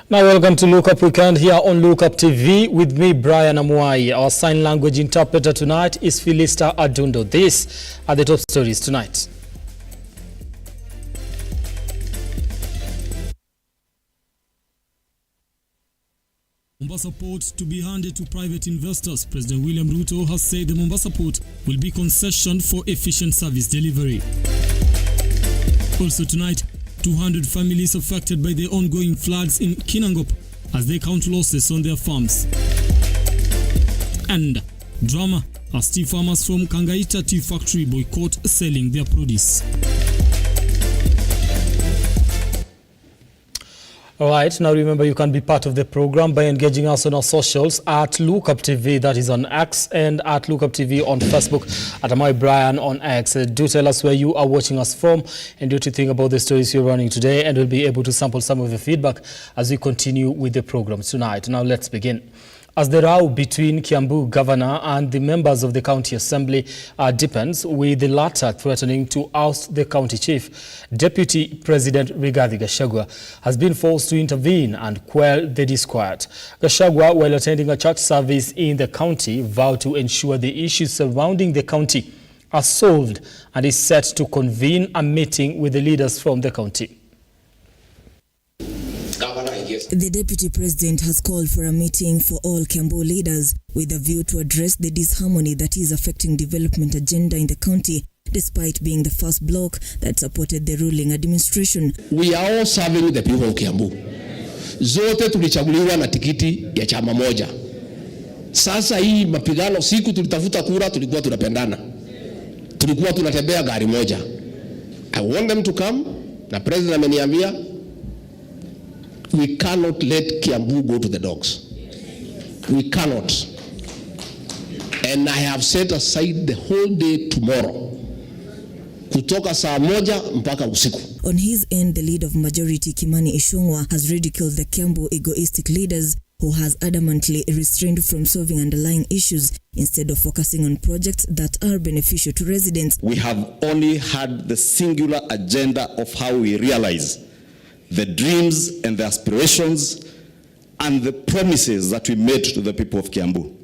Now welcome to Look Up Weekend here on Lookuptv with me, Brian Amuai. Our sign language interpreter tonight is Philista Adundo. These are the top stories tonight. Mombasa Port to be handed to private investors. President William Ruto has said the Mombasa Port will be concessioned for efficient service delivery. Also tonight, 200 families affected by the ongoing floods in Kinangop as they count losses on their farms. And drama as tea farmers from Kangaita Tea Factory boycott selling their produce. All right, now remember you can be part of the program by engaging us on our socials at Lookuptv, that is on X, and at Lookuptv on Facebook, at my Brian on X. Do tell us where you are watching us from and what you think about the stories you're running today, and we'll be able to sample some of the feedback as we continue with the program tonight. Now let's begin. As the row between Kiambu governor and the members of the county assembly deepens, with the latter threatening to oust the county chief, Deputy President Rigathi Gachagua has been forced to intervene and quell the disquiet. Gachagua, while attending a church service in the county, vowed to ensure the issues surrounding the county are solved and is set to convene a meeting with the leaders from the county. The Deputy President has called for a meeting for all Kiambu leaders with a view to address the disharmony that is affecting development agenda in the county, despite being the first bloc that supported the ruling administration. We are all serving the people of Kiambu. Zote tulichaguliwa na tikiti ya chama moja. Sasa hii mapigano, siku tulitafuta kura tulikuwa tunapendana. Tulikuwa tunatembea gari moja. I want them to come. Na president ameniambia, we cannot let Kiambu go to the dogs. We cannot. And I have set aside the whole day tomorrow. Kutoka saa moja mpaka usiku. On his end, the leader of majority Kimani Ichung'wah has ridiculed the Kiambu egoistic leaders who has adamantly restrained from solving underlying issues instead of focusing on projects that are beneficial to residents. We have only had the singular agenda of how we realize the dreams and the aspirations and the promises that we made to the people of Kiambu.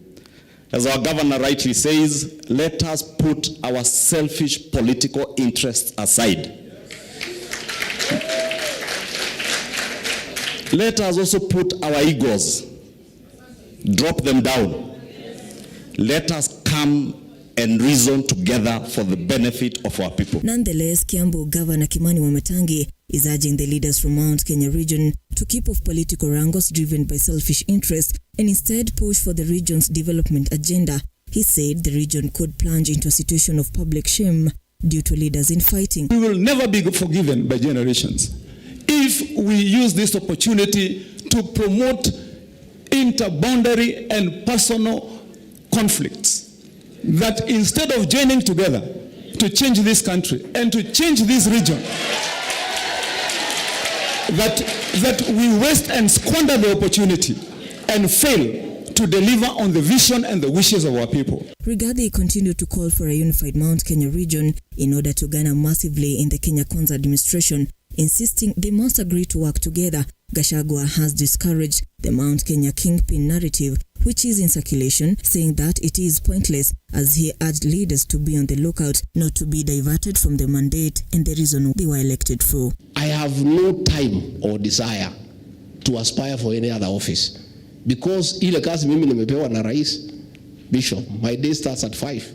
As our governor rightly says, let us put our selfish political interests aside. Let us also put our egos, drop them down. Let us come and reason together for the benefit of our people. Nonetheless, Kiambu Governor Kimani Wamatangi is urging the leaders from Mount Kenya region to keep off political wrangles driven by selfish interests and instead push for the region's development agenda. He said the region could plunge into a situation of public shame due to leaders infighting. We will never be forgiven by generations if we use this opportunity to promote interboundary and personal conflicts, that instead of joining together to change this country and to change this region, that we waste and squander the opportunity and fail to deliver on the vision and the wishes of our people. Rigathi continued to call for a unified Mount Kenya region in order to garner massively in the Kenya Kwanza administration, insisting they must agree to work together. Gachagua has discouraged the Mount Kenya kingpin narrative, which is in circulation, saying that it is pointless, as he urged leaders to be on the lookout, not to be diverted from the mandate and the reason they were elected for. I have no time or desire to aspire for any other office, because ile kazi mimi nimepewa na rais Bishop, my day starts at 5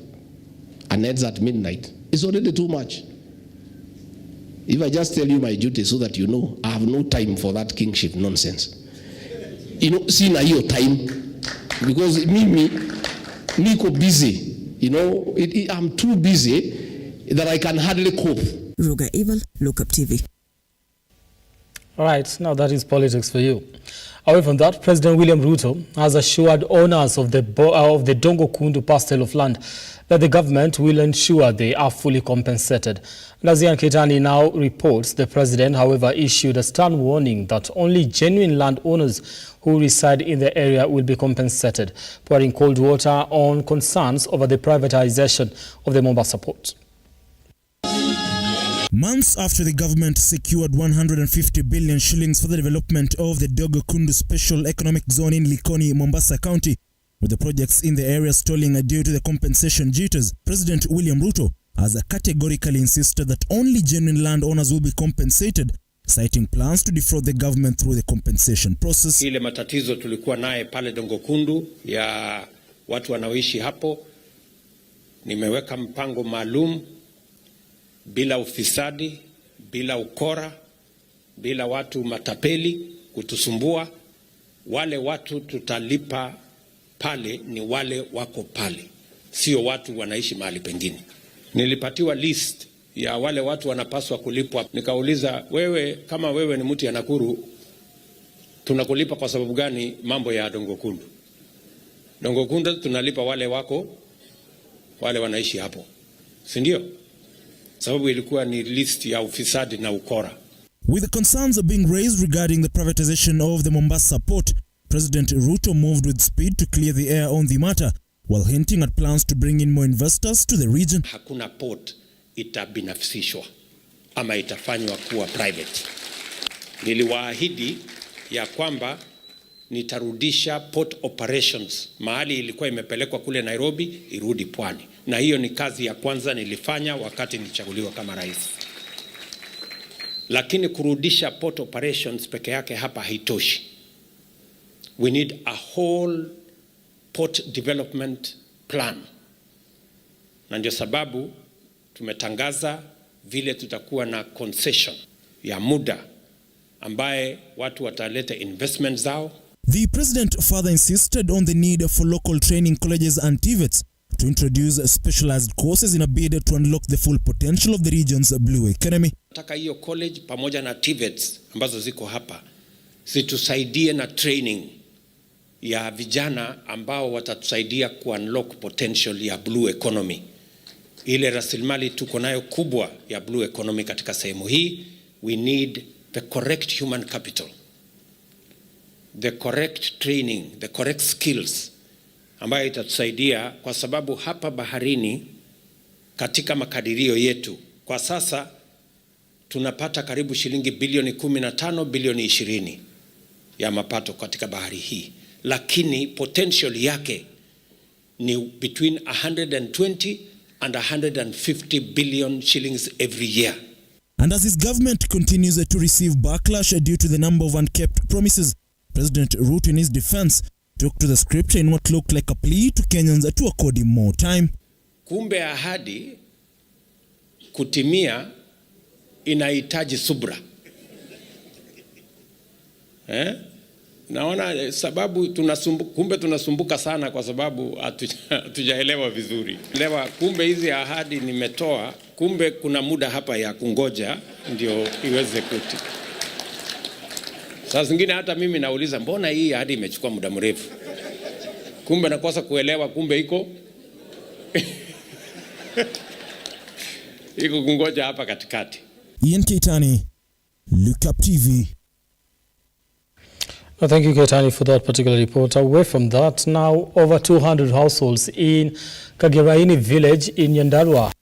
and ends at midnight. It's already too much. If I just tell you my duty so that you know, I have no time for that kingship nonsense. You know, sina hiyo time, because mimi niko busy. You know, I'm too busy that I can hardly cope. Ruga Evil, Lookuptv. All right, now that is politics for you. Away from that, President William Ruto has assured owners of the Dongo Kundu parcel of land that the government will ensure they are fully compensated. Nazian Ketani now reports the president, however, issued a stern warning that only genuine landowners who reside in the area will be compensated, pouring cold water on concerns over the privatization of the Mombasa port. Months after the government secured 150 billion shillings for the development of the Dogo Kundu Special Economic Zone in Likoni, Mombasa County, with the projects in the area stalling due to the compensation jitters, President William Ruto has categorically insisted that only genuine landowners will be compensated, citing plans to defraud the government through the compensation process. Ile matatizo tulikuwa naye pale Dogo Kundu ya watu wanaoishi hapo, nimeweka mpango maalum bila ufisadi, bila ukora, bila watu matapeli kutusumbua. Wale watu tutalipa pale ni wale wako pale, sio watu wanaishi mahali pengine. Nilipatiwa list ya wale watu wanapaswa kulipwa. Nikauliza, wewe kama wewe ni mtu ya Nakuru, tunakulipa kwa sababu gani mambo ya Dogo Kundu? Dogo Kundu tunalipa wale wale wanaishi hapo, si ndio? Sababu ilikuwa ni list ya ufisadi na ukora. With the concerns being raised regarding the privatization of the Mombasa port, President Ruto moved with speed to clear the air on the matter, while hinting at plans to bring in more investors to the region. Hakuna port itabinafsishwa ama itafanywa kuwa private. Niliwaahidi ya kwamba nitarudisha port operations mahali ilikuwa imepelekwa kule Nairobi irudi pwani, na hiyo ni kazi ya kwanza nilifanya wakati nilichaguliwa kama rais. Lakini kurudisha port operations peke yake hapa haitoshi. We need a whole port development plan. Na ndio sababu tumetangaza vile tutakuwa na concession ya muda ambaye watu wataleta investment zao. The president further insisted on the need for local training colleges and TVETs to introduce specialized courses in a bid to unlock the full potential of the region's blue economy. Nataka hiyo college pamoja na TVETs ambazo ziko hapa zitusaidie na training ya vijana ambao watatusaidia ku unlock potential ya blue economy. Ile rasilimali tuko nayo kubwa ya blue economy katika sehemu hii, we need the correct human capital, the correct training, the correct skills ambayo itatusaidia, kwa sababu hapa baharini katika makadirio yetu kwa sasa tunapata karibu shilingi bilioni 15 bilioni 20 ya mapato katika bahari hii, lakini potential yake ni between 120 and 150 billion shillings every year. And as his government continues to receive backlash due to the number of unkept promises, President Ruto in his defense took to the scripture in what looked like a plea to Kenyans to accord him more time. Kumbe ahadi kutimia inahitaji subra. Naona sababu kumbe tunasumbuka sana kwa sababu hatujaelewa vizuri. Kumbe hizi ahadi nimetoa, kumbe kuna muda hapa ya kungoja ndio iweze kuti. Sasa zingine hata mimi nauliza, mbona hii ahadi imechukua muda mrefu? Kumbe nakosa kuelewa, kumbe iko kungoja hapa katikati. Ian Keitani, Lookuptv. Well, thank you, Keitani, for that particular report. Away from that, now over 200 households in Kageraini village in Nyandarua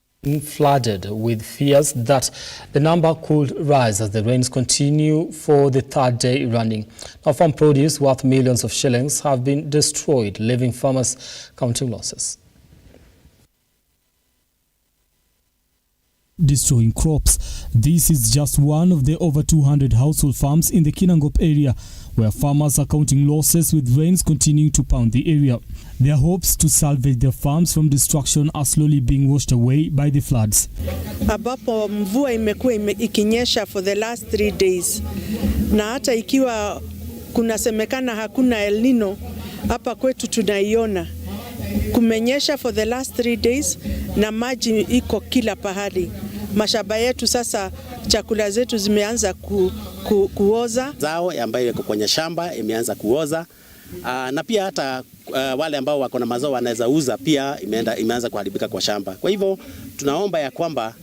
flooded, with fears that the number could rise as the rains continue for the third day running. Now, farm produce worth millions of shillings have been destroyed, leaving farmers counting losses. Destroying crops. This is just one of the over 200 household farms in the Kinangop area, where farmers are counting losses with rains continuing to pound the area. Their hopes to salvage their farms from destruction are slowly being washed away by the floods. Ambapo mvua imekuwa ikinyesha for the last 3 days, na hata ikiwa kunasemekana hakuna El Nino, hapa kwetu tunaiona. Kumenyesha for the last 3 days na maji iko kila pahali. Mashamba yetu sasa, chakula zetu zimeanza kuoza. Zao ambayo yako kwenye shamba imeanza kuoza. Na pia hata wale ambao wako na mazao wanaweza uza pia imeanza kuharibika kwa shamba. Kwa hivyo tunaomba ya kwamba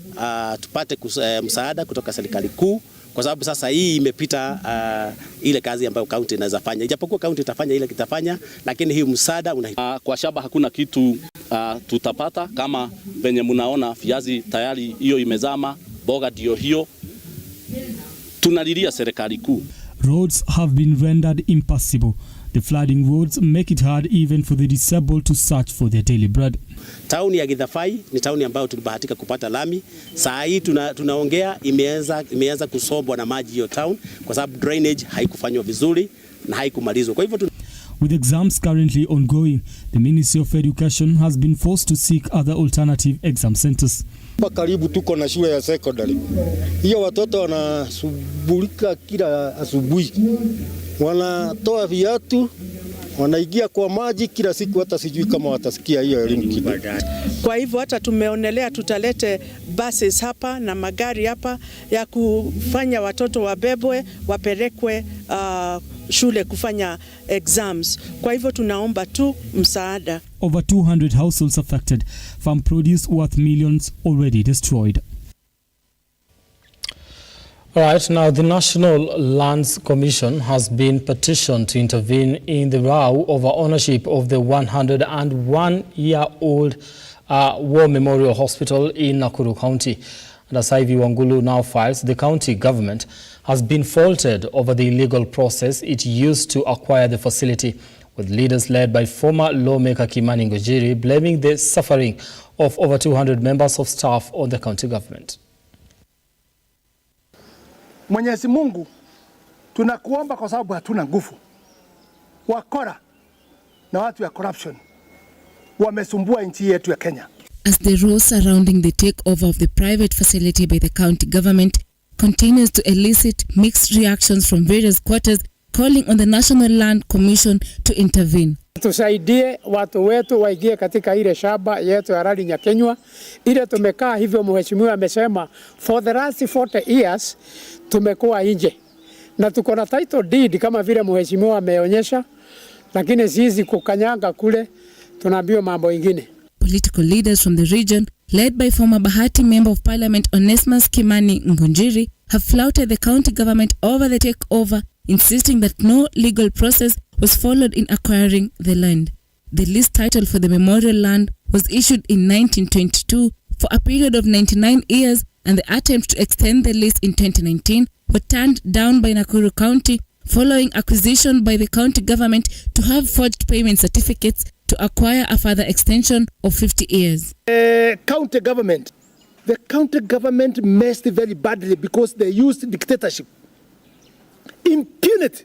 tupate msaada kutoka serikali kuu, kwa sababu sasa hii imepita ile kazi ambayo kaunti inaweza fanya. Ijapokuwa kaunti itafanya ile kitafanya, lakini hii msaada kwa shamba hakuna kitu tutapata. Kama venye mnaona viazi tayari hiyo imezama, boga ndio hiyo. Tunalilia serikali kuu. Roads have been rendered impassable. The flooding roads make it hard even for the disabled to search for their daily bread. Tauni ya Githafai ni tauni ambayo tulibahatika kupata lami. Saa hii tunaongea imeanza kusombwa na maji hiyo town kwa sababu drainage haikufanywa vizuri na haikumalizwa. Kwa hivyo with exams currently ongoing, the Ministry of Education has been forced to seek other alternative exam centers. Karibu tuko na shule ya secondary. Hiyo watoto wanasubulika kila asubuhi. Wanatoa viatu, wanaingia kwa maji kila siku, hata sijui kama watasikia hiyo elimu kidogo. Kwa hivyo hata tumeonelea tutalete buses hapa na magari hapa ya kufanya watoto wabebwe wapelekwe shule kufanya exams. Kwa hivyo tunaomba tu msaada. Over 200 households affected, farm produce worth millions already destroyed. All right, now the National Lands Commission has been petitioned to intervene in the row over ownership of the 101-year-old War Memorial Hospital in Nakuru County. And as Ivy Wangulu now files, the county government has been faulted over the illegal process it used to acquire the facility, with leaders led by former lawmaker Kimani Ngojiri blaming the suffering of over 200 members of staff on the county government. Mwenyezi Mungu, tunakuomba kwa sababu hatuna nguvu. Wakora na watu ya corruption wamesumbua nchi yetu ya Kenya. As the row surrounding the takeover of the private facility by the county government continues to elicit mixed reactions from various quarters, calling on the National Land Commission to intervene. Tusaidie watu wetu waingie katika ile shamba yetu ya Rali Nyakenywa. Ile tumekaa hivyo, mheshimiwa amesema for the last 40 years tumekuwa nje. Na tuko na title deed kama vile mheshimiwa ameonyesha, lakini sisi kukanyanga kule tunaambiwa mambo mengine. Political leaders from the region, led by former Bahati Member of Parliament Onesmus Kimani Ngonjiri, have flouted the county government over the takeover, insisting that no legal process was followed in acquiring the land. The lease title for the memorial land was issued in 1922 for a period of 99 years, and the attempt to extend the lease in 2019 were turned down by Nakuru County following acquisition by the county government to have forged payment certificates to acquire a further extension of 50 years. The county government messed very badly because they used dictatorship. Impunity.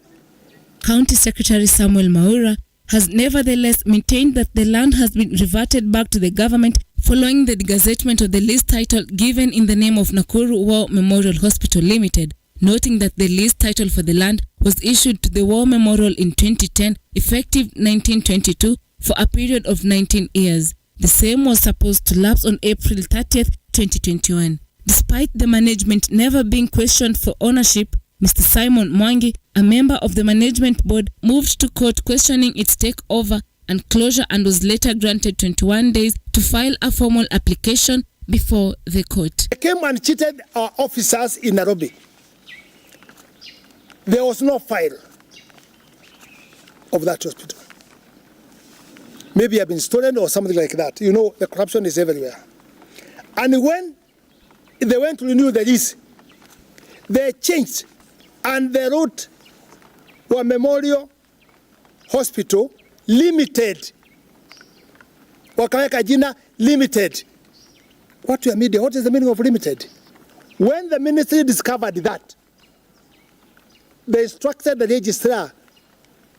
County Secretary Samuel Maura has nevertheless maintained that the land has been reverted back to the government following the gazettement of the lease title given in the name of Nakuru War Memorial Hospital Limited, noting that the lease title for the land was issued to the War Memorial in 2010, effective 1922, for a period of 19 years. The same was supposed to lapse on April 30th, 2021. Despite the management never being questioned for ownership, Mr. Simon Mwangi, a member of the management board, moved to court questioning its takeover and closure and was later granted 21 days to file a formal application before the court. They came and cheated our officers in Nairobi. There was no file of that hospital. Maybe it had been stolen or something like that. You know, the corruption is everywhere. And when they went to renew the lease, they changed and they wrote War Memorial Hospital Limited. Wakaweka jina Limited. What is the meaning of limited? When the ministry discovered that, they instructed the registrar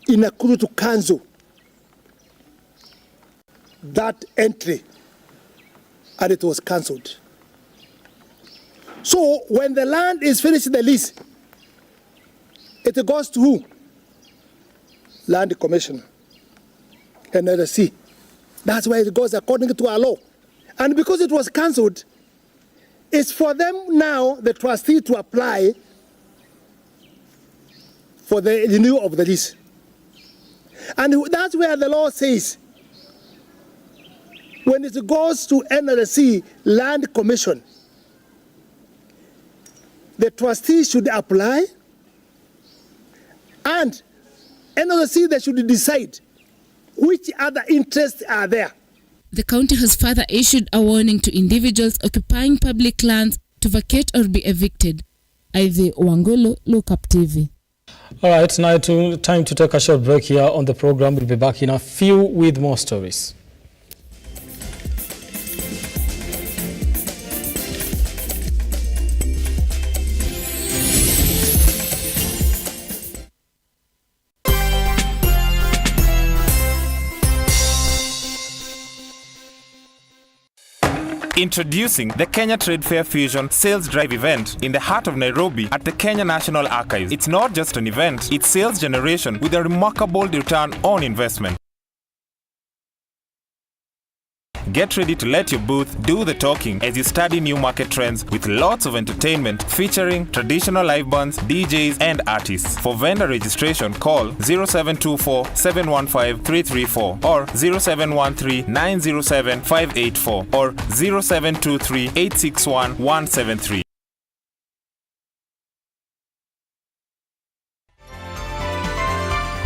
in Nakuru to cancel that entry, and it was cancelled. So when the land is finished the lease, it goes to who? Land Commission, NLC. That's why it goes according to our law. And because it was cancelled, it's for them now, the trustee, to apply for the renewal of the lease. And that's where the law says, when it goes to NLC Land Commission, the trustee should apply, and NLC, they should decide which other interests are there. The county has further issued a warning to individuals occupying public lands to vacate or be evicted. Ivy Wangolo, Lookuptv. All right, now time to take a short break here on the program. We'll be back in a few with more stories. Introducing the Kenya Trade Fair Fusion Sales Drive event in the heart of Nairobi at the Kenya National Archives. It's not just an event, it's sales generation with a remarkable return on investment. Get ready to let your booth do the talking as you study new market trends with lots of entertainment featuring traditional live bands, DJs and artists. For vendor registration, call 0724 715 334 or 0713 907 584 or 0723 861 173.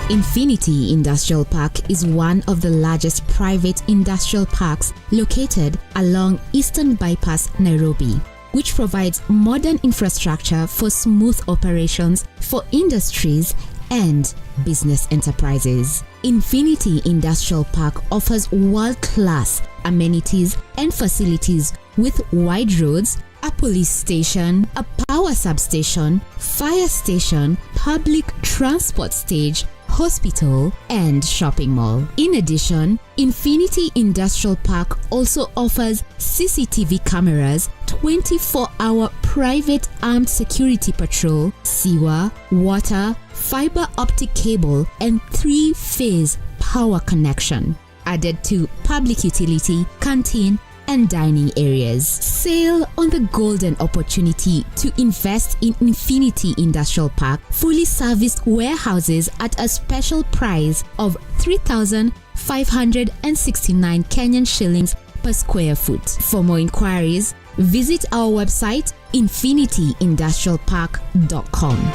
Infinity Industrial Park is one of the largest private industrial parks located along Eastern Bypass, Nairobi, which provides modern infrastructure for smooth operations for industries and business enterprises. Infinity Industrial Park offers world-class amenities and facilities with wide roads, a police station, a power substation, fire station, public transport stage, hospital, and shopping mall. In addition, Infinity Industrial Park also offers CCTV cameras, 24-hour private armed security patrol, sewer, water, fiber optic cable, and 3-phase power connection, added to public utility, canteen, and dining areas. Sail on the golden opportunity to invest in Infinity Industrial Park fully serviced warehouses at a special price of 3,569 Kenyan shillings per square foot. For more inquiries, visit our website infinityindustrialpark.com.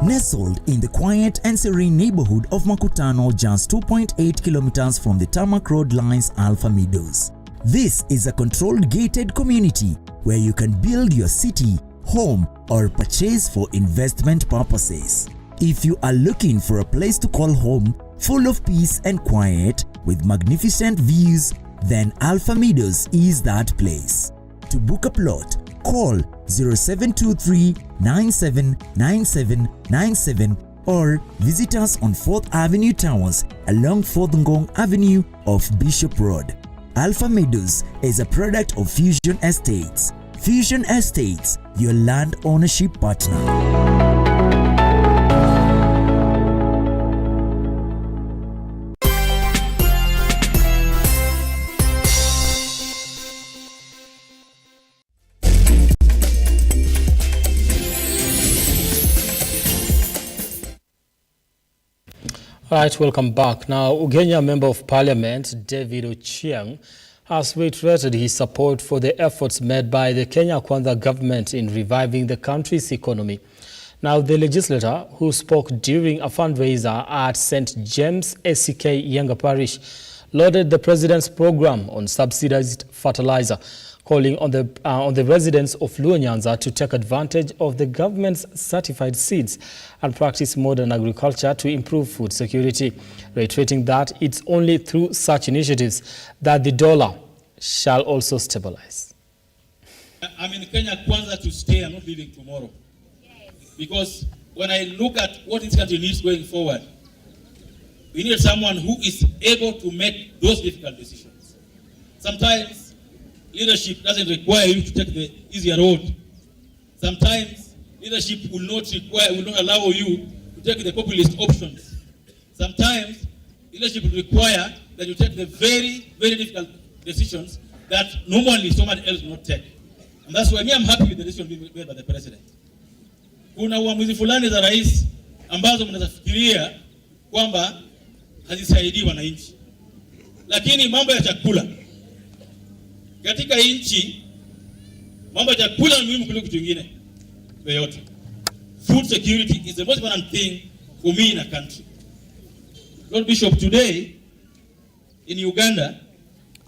Nestled in the quiet and serene neighborhood of Makutano, just 2.8 kilometers from the Tarmac Road lies Alpha Meadows. This is a controlled gated community where you can build your city, home, or purchase for investment purposes. If you are looking for a place to call home, full of peace and quiet with magnificent views, then Alpha Meadows is that place. To book a plot, call 0723 979797 or visit us on 4th Avenue Towers along 4th Ngong Avenue off Bishop Road. Alpha Meadows is a product of Fusion Estates. Fusion Estates, your land ownership partner. All right, welcome back. Now, Ugenya Member of Parliament David Ochieng has reiterated his support for the efforts made by the Kenya Kwanza government in reviving the country's economy. Now, the legislator, who spoke during a fundraiser at St. James ACK Yanga Parish, lauded the president's program on subsidized fertilizer, calling on the residents of Luo Nyanza to take advantage of the government's certified seeds and practice modern agriculture to improve food security, reiterating that it's only through such initiatives that the dollar shall also stabilize. I'm in Kenya Kwanza to stay. I'm not leaving tomorrow. Because when I look at what this country needs going forward, we need someone who is able to make those difficult decisions. Sometimes leadership doesn't require you to take the easier road. Sometimes leadership will not allow you to take the populist options. Sometimes leadership will require that you take the very, very difficult decisions that normally somebody else will not take. And that's why I'm happy with the decision being made by the president. Kuna uamuzi fulani za rais ambazo mnafikiria kwamba hazisaidii wananchi. Lakini mambo ya chakula katika nchi, mambo ya chakula ni muhimu kuliko kitu kingine yoyote. Food security is the most important thing for me in a country. Lord Bishop, today in Uganda,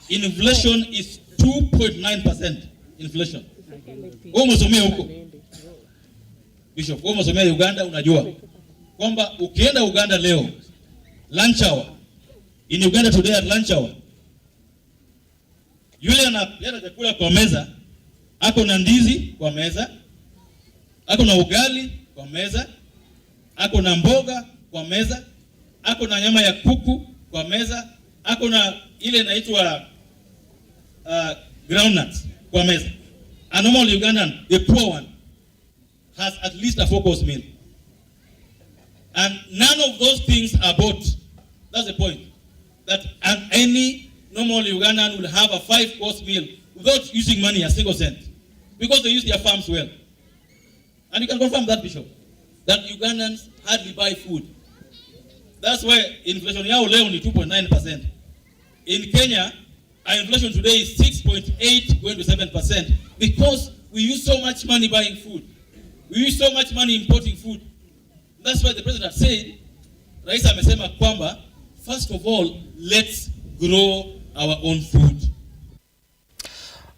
inflation is 2.9% inflation. Wewe umesomea huko. Bishop, wewe umesomea Uganda, unajua kwamba ukienda Uganda leo lunch hour, in Uganda today at lunch hour, yule analeta chakula kwa meza, ako na ndizi kwa meza, ako na ugali kwa meza, ako na mboga kwa meza, ako na nyama ya kuku kwa meza, ako na ile inaitwa groundnuts kwa meza. A normal Ugandan, the poor one, has at least a 4-course meal. And none of those things are bought. That's the point. That any normal Ugandan will have a 5-course meal without using money, a single cent. Because they use their farms well. And you can confirm that, Bishop, that Ugandans hardly buy food. That's why inflation yao leo ni 2.9%. In Kenya, our inflation today is 6.8 going to 7% because we use so much money buying food. We use so much money importing food. That's why the president said, Rais amesema kwamba, first of all, let's grow our own food.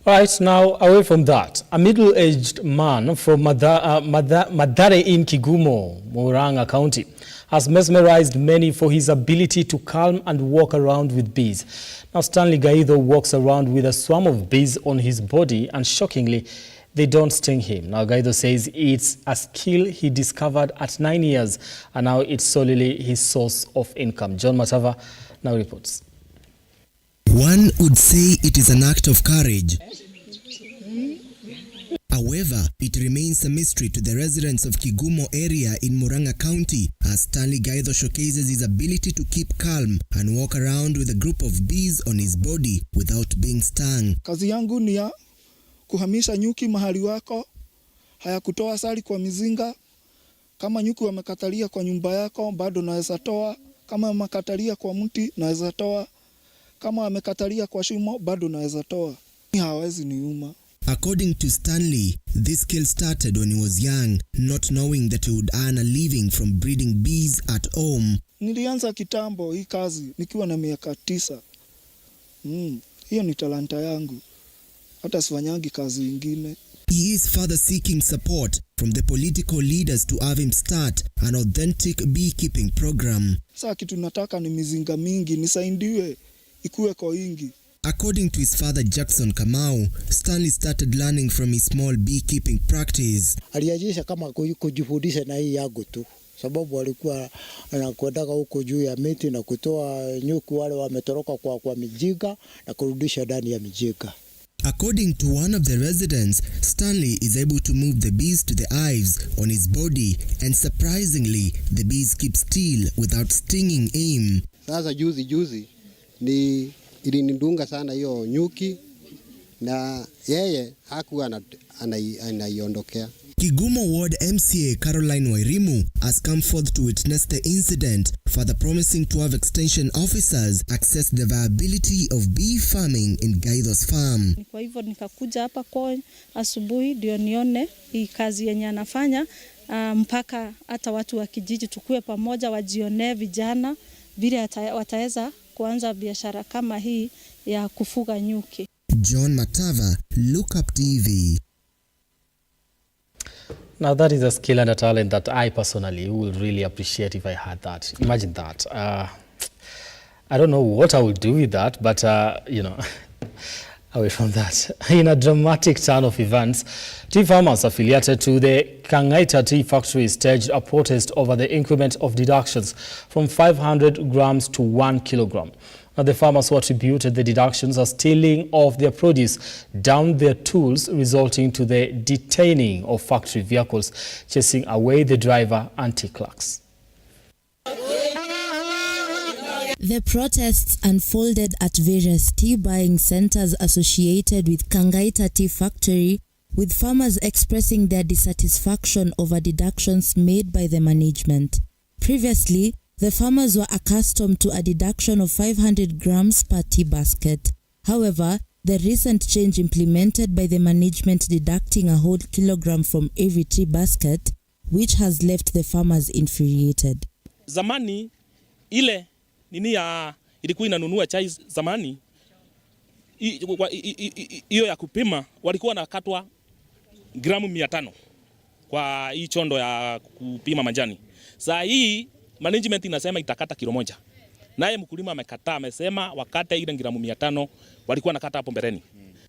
Right, now away from that, a middle-aged man from Madare in Kigumo, Murang'a County, has mesmerized many for his ability to calm and walk around with bees. Now, Stanley Gaido walks around with a swarm of bees on his body, and shockingly, they don't sting him. Now, Gaido says it's a skill he discovered at 9 years, and now it's solely his source of income. John Matava now reports. One would say it is an act of courage. However, it remains a mystery to the residents of Kigumo area in Murang'a County as Stanley Gaido showcases his ability to keep calm and walk around with a group of bees on his body without being stung. Kazi yangu ni ya kuhamisha nyuki mahali wako, haya kutoa asali kwa mizinga. Kama nyuki wamekatalia kwa nyumba yako, bado naweza toa. Kama wamekatalia kwa mti, naweza toa. Kama wamekatalia kwa shimo, bado naweza toa. Hawezi niuma. According to Stanley, this skill started when he was young, not knowing that he would earn a living from breeding bees at home. Nilianza kitambo hii kazi nikiwa na miaka 9. Hiyo ni talanta yangu. Hata sifanyangi kazi nyingine. He is further seeking support from the political leaders to have him start an authentic beekeeping program. Sasa kitu nataka ni mizinga mingi nisaidiwe ikuwe kwa wingi. According to his father Jackson Kamau, Stanley started learning from his small beekeeping practice. Alianzisha kama kujifundisha na hii yangu tu, sababu alikuwa anakwenda huko juu ya miti na kutoa nyuki wale wametoroka kwa mijiga na kurudisha ndani ya mijiga. According to one of the residents, Stanley is able to move the bees to the hives on his body, and surprisingly, the bees keep still without stinging him. Sasa juzi ni ilinidunga sana hiyo nyuki na yeye hakuwa anaiondokea. Kigumo Ward MCA Caroline Wairimu has come forth to witness the incident, further promising to have extension officers access the viability of bee farming in Gaido's farm. Kwa hivyo nikakuja hapa kwa asubuhi ndio nione hii kazi yenye anafanya, mpaka hata watu wa kijiji tukue pamoja wajionee vijana vile wataweza kuanza biashara kama hii ya kufuga nyuki. John Matava, Lookuptv. Now that is a skill and a talent that I personally would really appreciate if I had that. Imagine that. I don't know what I would do with that, but you know, away from that. In a dramatic turn of events, tea farmers affiliated to the Kangaita Tea Factory staged a protest over the increment of deductions from 500 grams to 1 kilogram. Now, the farmers who attributed the deductions as stealing of their produce downed their tools, resulting to the detaining of factory vehicles, chasing away the driver and tea clerks. The protests unfolded at various tea buying centers associated with Kangaita Tea Factory, with farmers expressing their dissatisfaction over deductions made by the management. Previously, the farmers were accustomed to a deduction of 500 grams per tea basket. However, the recent change implemented by the management deducting a whole kilogram from every tea basket, which has left the farmers infuriated. Zamani ile nini ya ilikuwa inanunua chai zamani, hiyo ya kupima walikuwa nakatwa gramu 500 kwa hii chondo ya kupima majani. Saa hii management inasema itakata kilo 1. Naye mkulima amekataa, amesema wakate ile gramu 500 walikuwa nakata hapo mbeleni.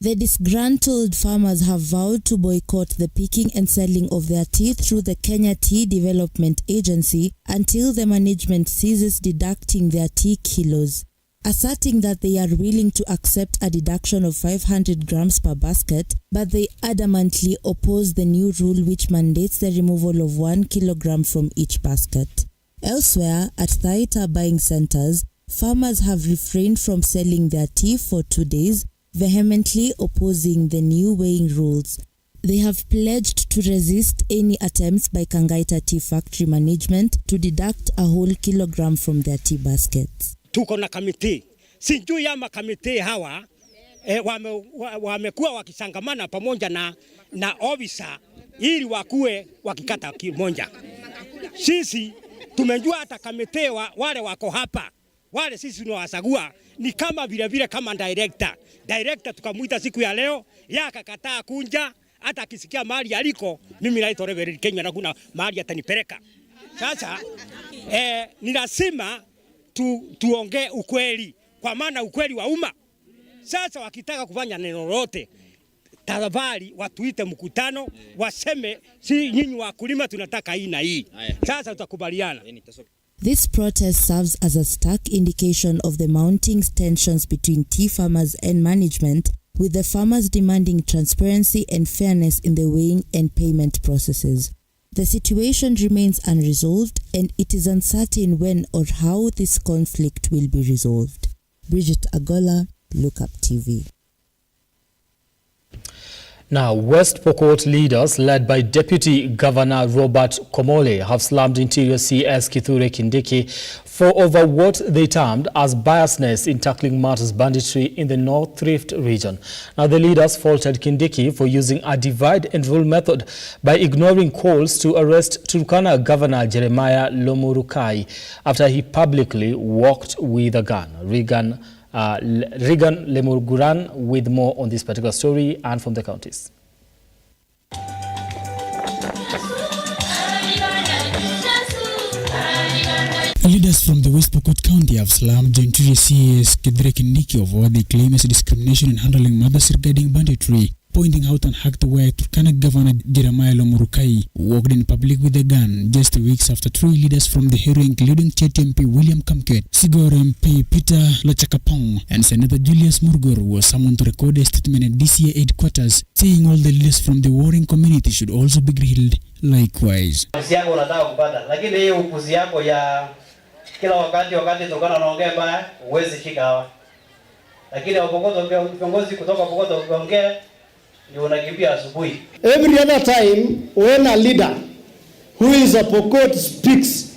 The disgruntled farmers have vowed to boycott the picking and selling of their tea through the Kenya Tea Development Agency until the management ceases deducting their tea kilos, asserting that they are willing to accept a deduction of 500 grams per basket, but they adamantly oppose the new rule which mandates the removal of 1 kilogram from each basket. Elsewhere, at Thaita buying centers, farmers have refrained from selling their tea for 2 days, vehemently opposing the new weighing rules. They have pledged to resist any attempts by Kangaita Tea Factory management to deduct a whole kilogram from their tea baskets. Tuko na kamiti. Sijui ama kamiti hawa wamekuwa wakisangamana pamoja na ofisa ili wakue wakikata kimoja. Sisi tumejua hata kamiti wale wako hapa. Wale sisi tunawasagua ni kama vile kama director. Director tukamuita siku ya leo, yeye akakataa kunja, hata akisikia mahali aliko, mimi naitwa Rigathi Kenya na kuna mahali atanipeleka. Sasa ni lazima tuongee ukweli, kwa maana ukweli wa umma. Sasa wakitaka kufanya neno lolote, tafadhali watuite mkutano, waseme si nyinyi wakulima tunataka hii na hii. Sasa tutakubaliana. This protest serves as a stark indication of the mounting tensions between tea farmers and management, with the farmers demanding transparency and fairness in the weighing and payment processes. The situation remains unresolved, and it is uncertain when or how this conflict will be resolved. Bridget Agola, Lookuptv. Now, West Pokot leaders led by Deputy Governor Robert Komole have slammed Interior CS Kithure Kindiki for over what they termed as biasness in tackling matters banditry in the North Rift region. Now, the leaders faulted Kindiki for using a divide and rule method by ignoring calls to arrest Turkana Governor Jeremiah Lomurukai after he publicly walked with a gun. Rigan Lemurguran with more on this particular story and from the counties. Leaders from the West Pokot County have slammed the Interior CS Kithure Kindiki over what they claim as discrimination in handling matters regarding banditry, pointing out and hacked where Turkana Governor Jeremiah Lomurukai walked in public with a gun just weeks after 3 leaders from the area, including Chet MP William Kamket, Sigor MP Peter Lachakapong, and Senator Julius Murgor, were summoned to record a statement at DCA headquarters, saying all the leaders from the warring community should also be grilled likewise. Kila wakati Turkana anaongea mbaya uwezi shika hawa. Lakini viongozi kutoka Pokot wakiongea ni unakimbia asubuhi. Every other time when a leader who is a Pokot speaks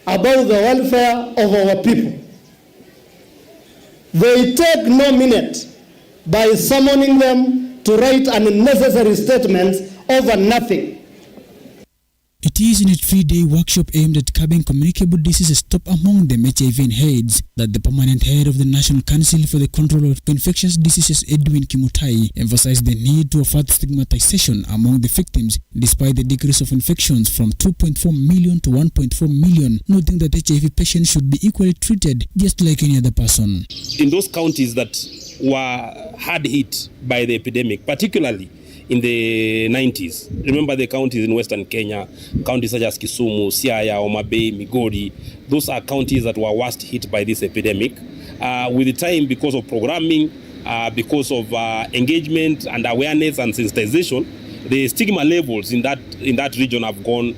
about the welfare of our people, they take no minute by summoning them to write unnecessary statements over nothing. It is in a 3-day workshop aimed at curbing communicable diseases top among them HIV and AIDS that the permanent head of the National Council for the Control of Infectious Diseases, Edwin Kimutai, emphasized the need to afford stigmatization among the victims despite the decrease of infections from 2.4 million to 1.4 million, noting that HIV patients should be equally treated just like any other person. In those counties that were hard hit by the epidemic, particularly in the 90s. Remember the counties in Western Kenya, counties such as Kisumu, Siaya, Homa Bay, Migori. Those are counties that were worst hit by this epidemic. With the time, because of programming, because of engagement and awareness and sensitization, the stigma levels in that region have gone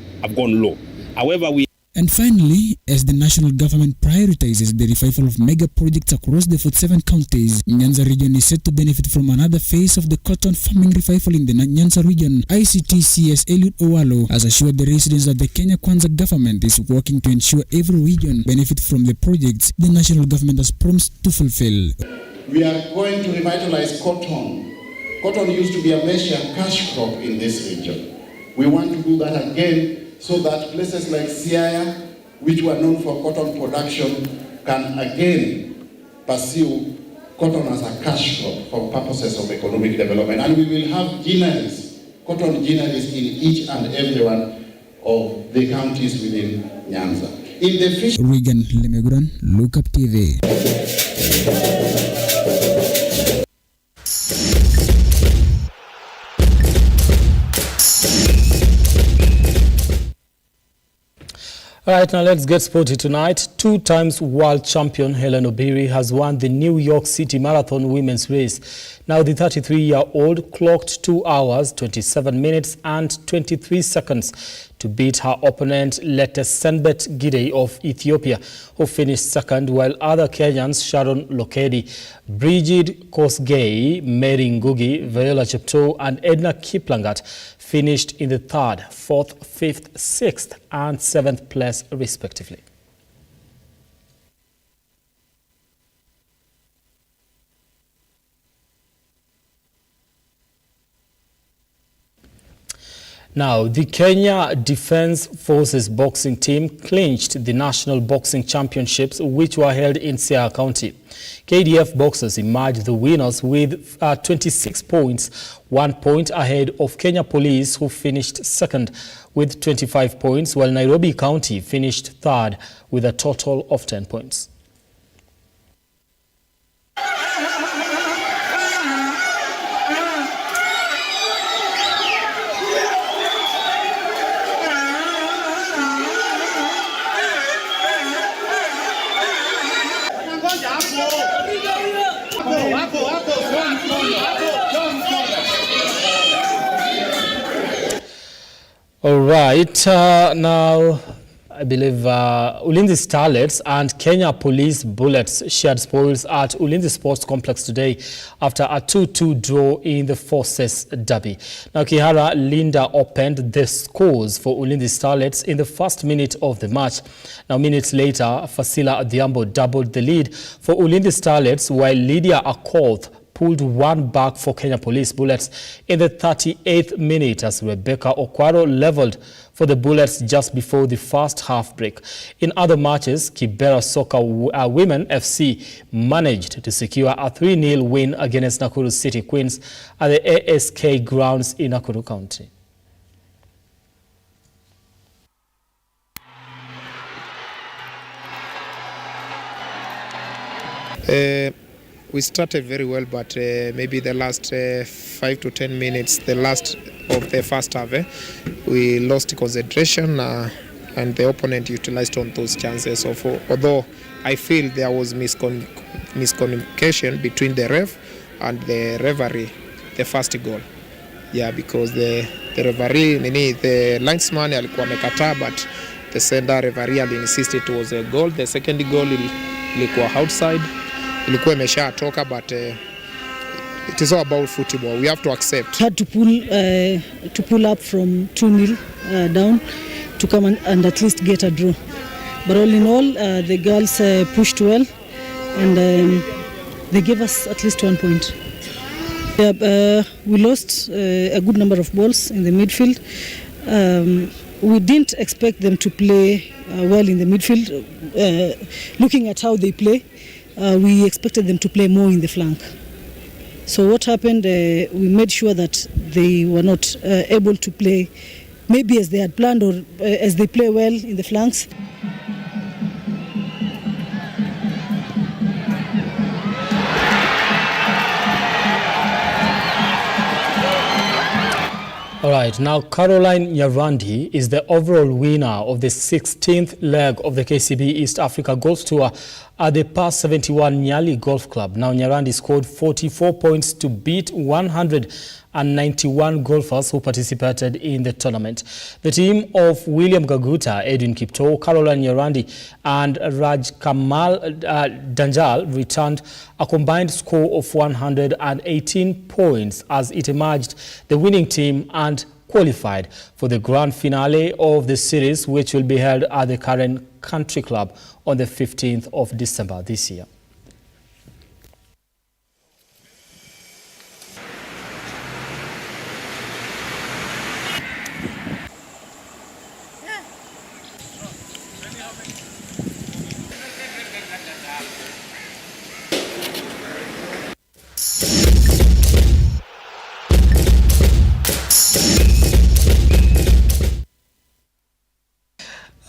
low. However, And finally, as the national government prioritizes the revival of mega projects across the 47 counties, Nyanza region is set to benefit from another phase of the cotton farming revival in the Nyanza region. ICTCS Eliud Owalo has assured the residents that the Kenya Kwanza government is working to ensure every region benefit from the projects the national government has promised to fulfill. We are going to revitalize cotton. Cotton used to be a major cash crop in this region. We want to do that again, so that places like Siaya, which were known for cotton production, can again pursue cotton as a cash crop for purposes of economic development. And we will have gineries, cotton gineries in each and every one of the counties within Nyanza. In the fish... Regan Lemeguran, Lookuptv. All right, now let's get sporty tonight. 2 times world champion Helen Obiri has won the New York City Marathon women's race. Now the 33-year-old clocked 2 hours, 27 minutes and 23 seconds to beat her opponent Letesenbet Gidey of Ethiopia, who finished second, while other Kenyans Sharon Lokedi, Brigid Kosgei, Mary Ngugi, Viola Cheptoo and Edna Kiplangat finished in the 3rd, 4th, 5th, 6th and 7th place respectively. Now, the Kenya Defence Forces boxing team clinched the National Boxing Championships, which were held in Siaya County. KDF boxers emerged the winners with 26 points, 1 point ahead of Kenya Police, who finished second with 25 points, while Nairobi County finished third with a total of 10 points. All right, now I believe Ulinzi Starlets and Kenya Police Bullets shared spoils at Ulinzi Sports Complex today after a 2-2 draw in the Forces Derby. Now Kihara Linda opened the scores for Ulinzi Starlets in the first minute of the match. Now minutes later, Fasila Adhiambo doubled the lead for Ulinzi Starlets, while Lydia Akoth pulled one back for Kenya Police Bullets in the 38th minute as Rebecca Okwaro leveled for the Bullets just before the first half break. In other matches, Kibera Soccer Women FC managed to secure a 3-0 win against Nakuru City Queens at the ASK grounds in Nakuru County. We started very well, but maybe the last 5 to 10 minutes, the last of the first half, we lost concentration and the opponent utilized on those chances. So although I feel there was miscommunication between the ref and the referee, the first goal. Yeah, because the referee, the linesman alikuwa amekataa, but the center referee insisted it was a goal. The second goal ilikuwa outside. Ilikuwa imeshatoka, but it is all about football. We have to accept. Had to pull up from 2-0 down to come and at least get a draw. But all in all, the girls pushed well, and they gave us at least 1 point. We lost a good number of balls in the midfield. We didn't expect them to play well in the midfield. Looking at how they play, we expected them to play more in the flank. So what happened, we made sure that they were not able to play maybe as they had planned, or as they play well in the flanks. All right, now Caroline Nyarandi is the overall winner of the 16th leg of the KCB East Africa Golf Tour at the Par 71 Nyali Golf Club. Now Nyarandi scored 44 points to beat 191 golfers who participated in the tournament. The team of William Gaguta, Edwin Kipto, Caroline Nyarandi and Raj Kamal Danjal returned a combined score of 118 points as it emerged the winning team and qualified for the grand finale of the series, which will be held at the Karen Country Club on the 15th of December this year.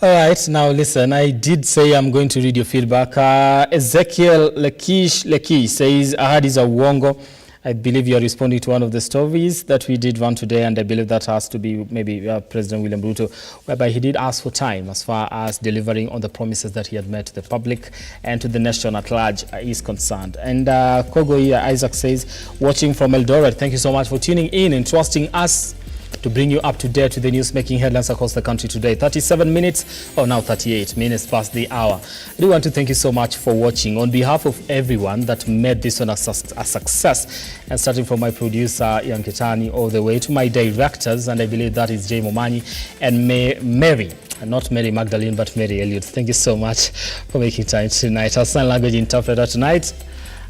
All right, now listen, I did say I'm going to read your feedback. Ezekiel Lekish says, Ahadi is a uongo. I believe you are responding to one of the stories that we did run today, and I believe that has to be maybe President William Ruto, whereby he did ask for time as far as delivering on the promises that he had made to the public and to the nation at large is concerned. And Kogoia Isaac says, watching from Eldoret, thank you so much for tuning in and trusting us to bring you up to date with the news making headlines across the country today. 37 minutes, or now 38 minutes past the hour. I do want to thank you so much for watching. On behalf of everyone that made this one a success, and starting from my producer, Ian Ketani, all the way to my directors, and I believe that is Jay Momani and Mary. Not Mary Magdalene, but Mary Elliott. Thank you so much for making time tonight. Our sign language interpreter tonight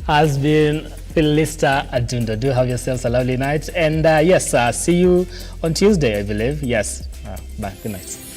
has been Philista Adunda. Do have yourselves a lovely night. And yes, see you on Tuesday, I believe. Yes. Bye. Good night.